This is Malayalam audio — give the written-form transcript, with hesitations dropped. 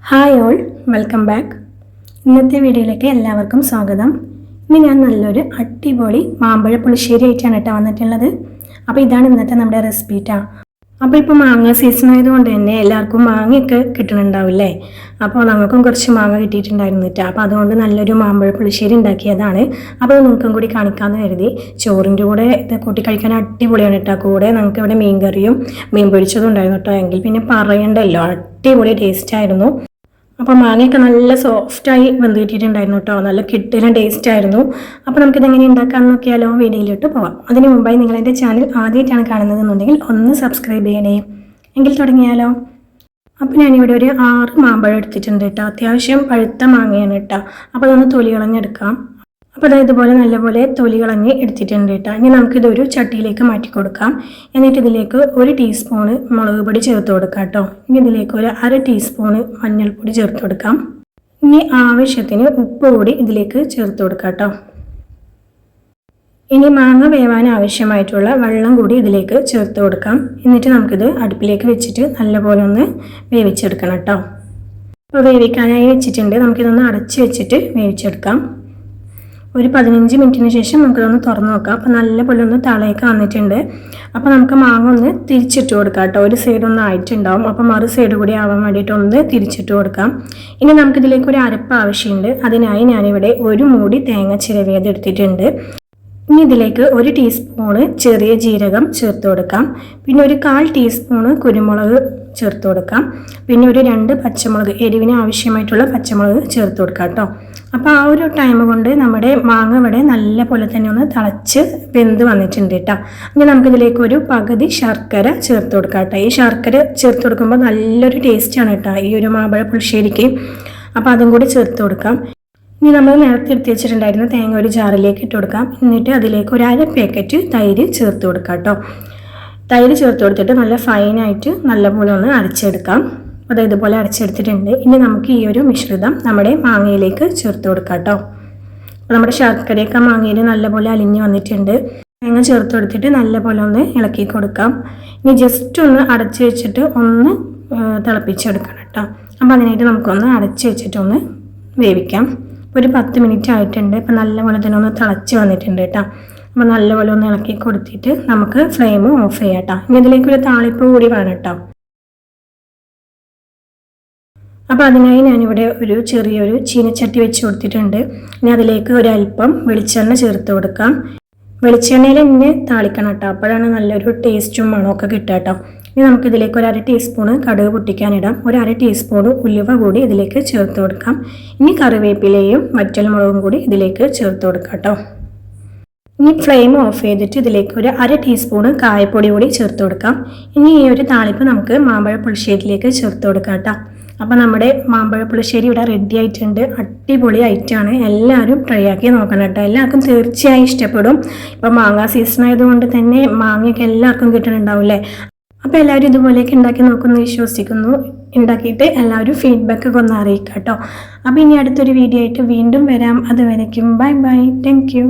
Hi all, welcome back. ഇന്നത്തെ വീഡിയോയിലേക്ക് എല്ലാവർക്കും സ്വാഗതം. ഇന്ന് ഞാൻ നല്ലൊരു അടിപൊളി മാമ്പഴ പുളിശ്ശേരി ആയിട്ടാണ് കേട്ടോ വന്നിട്ടുള്ളത്. അപ്പോൾ ഇതാണ് ഇന്നത്തെ നമ്മുടെ റെസിപ്പി ട്ടാ. അപ്പോൾ ഇപ്പോൾ മാങ്ങ സീസൺ ആയതുകൊണ്ട് തന്നെ എല്ലാവർക്കും മാങ്ങയൊക്കെ കിട്ടുന്നുണ്ടാവില്ലേ. അപ്പോൾ ഞങ്ങൾക്കും കുറച്ച് മാങ്ങ കിട്ടിയിട്ടുണ്ടായിരുന്നു കേട്ടോ. അപ്പോൾ അതുകൊണ്ട് നല്ലൊരു മാമ്പഴ പുളിശ്ശേരി ഉണ്ടാക്കിയതാണ്. അപ്പോൾ നിങ്ങൾക്കും കൂടി കാണിക്കാമെന്ന് കരുതി. ചോറിൻ്റെ കൂടെ ഇത് കൂട്ടി കഴിക്കാൻ അടിപൊളിയാണ് കേട്ടോ. കൂടെ നമുക്ക് ഇവിടെ മീൻ കറിയും മീൻ പൊരിച്ചതും ഉണ്ടായിരുന്നു കേട്ടോ. എങ്കിൽ പിന്നെ പറയണ്ടല്ലോ, അടിപൊളി ടേസ്റ്റ് ആയിരുന്നു. അപ്പോൾ മാങ്ങയൊക്കെ നല്ല സോഫ്റ്റായി വെന്ത് കിട്ടിയിട്ടുണ്ടായിരുന്നു കേട്ടോ. നല്ല കിട്ടിയ ടേസ്റ്റ് ആയിരുന്നു. അപ്പോൾ നമുക്കിതെങ്ങനെ ഉണ്ടാക്കാമെന്ന് നോക്കിയാലോ, വീഡിയോയിലോട്ട് പോവാം. അതിന് മുമ്പായി നിങ്ങൾ എൻ്റെ ചാനൽ ആദ്യമായിട്ടാണ് കാണുന്നതെന്നുണ്ടെങ്കിൽ ഒന്ന് സബ്സ്ക്രൈബ് ചെയ്യണേ. എങ്കിൽ തുടങ്ങിയാലോ. അപ്പോൾ ഞാനിവിടെ ഒരു 6 മാമ്പഴം എടുത്തിട്ടുണ്ട് കേട്ടോ. അത്യാവശ്യം പഴുത്ത മാങ്ങയാണ് കേട്ടോ. അപ്പോൾ അതൊന്ന് തൊലി കളഞ്ഞെടുക്കാം. അപ്പോൾ അതായത് ഇതുപോലെ നല്ലപോലെ തൊലി കളഞ്ഞ് എടുത്തിട്ടുണ്ട് കേട്ടോ. ഇനി നമുക്കിതൊരു ചട്ടിയിലേക്ക് മാറ്റി കൊടുക്കാം. എന്നിട്ട് ഇതിലേക്ക് 1 ടീസ്പൂണ് മുളക് പൊടി ചേർത്ത് കൊടുക്കാം കേട്ടോ. ഇനി ഇതിലേക്ക് ഒരു 1/2 ടീസ്പൂണ് മഞ്ഞൾപ്പൊടി ചേർത്ത് കൊടുക്കാം. ഇനി ആവശ്യത്തിന് ഉപ്പ് കൂടി ഇതിലേക്ക് ചേർത്ത് കൊടുക്കാം കേട്ടോ. ഇനി മാങ്ങ വേവാൻ ആവശ്യമായിട്ടുള്ള വെള്ളം കൂടി ഇതിലേക്ക് ചേർത്ത് കൊടുക്കാം. എന്നിട്ട് നമുക്കിത് അടുപ്പിലേക്ക് വെച്ചിട്ട് നല്ലപോലെ ഒന്ന് വേവിച്ചെടുക്കണം കേട്ടോ. അപ്പോൾ വേവിക്കാനായി വെച്ചിട്ടുണ്ട്. നമുക്കിതൊന്ന് അടച്ച് വെച്ചിട്ട് വേവിച്ചെടുക്കാം. ഒരു 15 മിനിറ്റിന് ശേഷം നമുക്കിതൊന്ന് തുറന്ന് നോക്കാം. അപ്പോൾ നല്ലപോലെ ഒന്ന് തളയൊക്കെ വന്നിട്ടുണ്ട്. അപ്പോൾ നമുക്ക് മാങ്ങ ഒന്ന് തിരിച്ചിട്ട് കൊടുക്കാം കേട്ടോ. ഒരു സൈഡ് ഒന്ന് ആയിട്ടുണ്ടാവും. അപ്പോൾ മറു സൈഡ് കൂടി ആവാൻ വേണ്ടിയിട്ട് ഒന്ന് തിരിച്ചിട്ട് കൊടുക്കാം. ഇനി നമുക്കിതിലേക്ക് ഒരു അരപ്പ് ആവശ്യമുണ്ട്. അതിനായി ഞാനിവിടെ 1 മൂടി തേങ്ങ ചിരവിയത് എടുത്തിട്ടുണ്ട്. ഇനി ഇതിലേക്ക് 1 ടീസ്പൂണ് ചെറിയ ജീരകം ചേർത്ത് കൊടുക്കാം. പിന്നെ ഒരു 1/4 ടീസ്പൂണ് കുരുമുളക് ചേർത്ത് കൊടുക്കാം. പിന്നെ ഒരു 2 പച്ചമുളക്, എരിവിന് ആവശ്യമായിട്ടുള്ള പച്ചമുളക് ചേർത്ത് കൊടുക്കാം കേട്ടോ. അപ്പോൾ ആ ഒരു ടൈം കൊണ്ട് നമ്മുടെ മാങ്ങ ഇവിടെ നല്ല പോലെ തന്നെ ഒന്ന് തിളച്ച് വെന്ത് വന്നിട്ടുണ്ട് കേട്ടോ. ഇനി നമുക്കിതിലേക്ക് ഒരു പകുതി ശർക്കര ചേർത്ത് കൊടുക്കാം കേട്ടോ. ഈ ശർക്കര ചേർത്ത് കൊടുക്കുമ്പോൾ നല്ലൊരു ടേസ്റ്റാണ് കേട്ടോ ഈ ഒരു മാമ്പഴ പുളിശ്ശേരിക്ക്. അപ്പോൾ അതും കൂടി ചേർത്ത് കൊടുക്കാം. ഇനി നമ്മൾ നേരത്തെ എടുത്ത് വെച്ചിട്ടുണ്ടായിരുന്ന തേങ്ങ ഒരു ജാറിലേക്ക് ഇട്ട് കൊടുക്കാം. എന്നിട്ട് അതിലേക്ക് ഒരു 1/2 പാക്കറ്റ് തൈര് ചേർത്ത് കൊടുക്കാം കേട്ടോ. തൈര് ചേർത്ത് കൊടുത്തിട്ട് നല്ല ഫൈനായിട്ട് നല്ലപോലെ ഒന്ന് അരച്ചെടുക്കാം. അത് ഇതുപോലെ അരച്ചെടുത്തിട്ടുണ്ട്. ഇനി നമുക്ക് ഈ ഒരു മിശ്രിതം നമ്മുടെ മാങ്ങയിലേക്ക് ചേർത്ത് കൊടുക്കാം കേട്ടോ. അപ്പോൾ നമ്മുടെ ശർക്കരയൊക്കെ മാങ്ങയിൽ നല്ലപോലെ അലിഞ്ഞ് വന്നിട്ടുണ്ട്. തേങ്ങ ചേർത്ത് കൊടുത്തിട്ട് നല്ലപോലെ ഒന്ന് ഇളക്കി കൊടുക്കാം. ഇനി ജസ്റ്റ് ഒന്ന് അടച്ച് വെച്ചിട്ട് ഒന്ന് തിളപ്പിച്ചെടുക്കണം കേട്ടോ. അപ്പോൾ അതിനായിട്ട് നമുക്കൊന്ന് അടച്ച് വെച്ചിട്ടൊന്ന് വേവിക്കാം. ഒരു 10 മിനിറ്റ് ആയിട്ടുണ്ട്. ഇപ്പോൾ നല്ലപോലെ തന്നെ ഒന്ന് തിളച്ച് വന്നിട്ടുണ്ട് കേട്ടോ. അപ്പോൾ നല്ലപോലെ ഒന്ന് ഇളക്കി കൊടുത്തിട്ട് നമുക്ക് ഫ്ലെയിം ഓഫ് ചെയ്യാം കേട്ടോ. ഇനി ഇതിലേക്കൊരു താളിപ്പ് കൂടി വേണം കേട്ടോ. അപ്പോൾ അതിനായി ഞാനിവിടെ ഒരു ചെറിയൊരു ചീനച്ചട്ടി വെച്ച് കൊടുത്തിട്ടുണ്ട്. ഇനി അതിലേക്ക് ഒരല്പം വെളിച്ചെണ്ണ ചേർത്ത് കൊടുക്കാം. വെളിച്ചെണ്ണയിൽ തന്നെ താളിക്കണം കേട്ടോ. അപ്പോഴാണ് നല്ലൊരു ടേസ്റ്റും മണമൊക്കെ കിട്ടുക കേട്ടോ. ഇനി നമുക്കിതിലേക്ക് ഒരു 1/2 ടീസ്പൂണ് കടുക് പൊട്ടിക്കാനിടാം. ഒരു 1/2 ടീസ്പൂണ് ഉലുവ കൂടി ഇതിലേക്ക് ചേർത്ത് കൊടുക്കാം. ഇനി കറിവേപ്പിലയും വറ്റൽമുളകും കൂടി ഇതിലേക്ക് ചേർത്ത് കൊടുക്കാം കേട്ടോ. ഇനി ഫ്ലെയിം ഓഫ് ചെയ്തിട്ട് ഇതിലേക്ക് ഒരു 1/2 ടീസ്പൂണ് കായപ്പൊടി കൂടി ചേർത്ത് കൊടുക്കാം. ഇനി ഈ ഒരു താളിപ്പ് നമുക്ക് മാമ്പഴ പുളിശ്ശേരിയിലേക്ക് ചേർത്ത് കൊടുക്കാം കേട്ടോ. അപ്പോൾ നമ്മുടെ മാമ്പഴ പുളിശ്ശേരി ഇവിടെ റെഡി ആയിട്ടുണ്ട്. അടിപൊളി ഐറ്റമാണ്. എല്ലാവരും ട്രൈ ആക്കി നോക്കണം കേട്ടോ. എല്ലാവർക്കും തീർച്ചയായും ഇഷ്ടപ്പെടും. ഇപ്പോൾ മാങ്ങ സീസൺ ആയതുകൊണ്ട് തന്നെ മാങ്ങയൊക്കെ എല്ലാവർക്കും കിട്ടുന്നുണ്ടാവില്ലേ. അപ്പോൾ എല്ലാവരും ഇതുപോലെയൊക്കെ ഉണ്ടാക്കി നോക്കുമെന്ന് വിശ്വസിക്കുന്നു. ഉണ്ടാക്കിയിട്ട് എല്ലാവരും ഫീഡ്ബാക്കൊക്കെ ഒന്ന് അറിയിക്കാം കേട്ടോ. അപ്പോൾ ഇനി അടുത്തൊരു വീഡിയോ ആയിട്ട് വീണ്ടും വരാം. അതുവരയ്ക്കും ബൈ ബൈ. Thank you.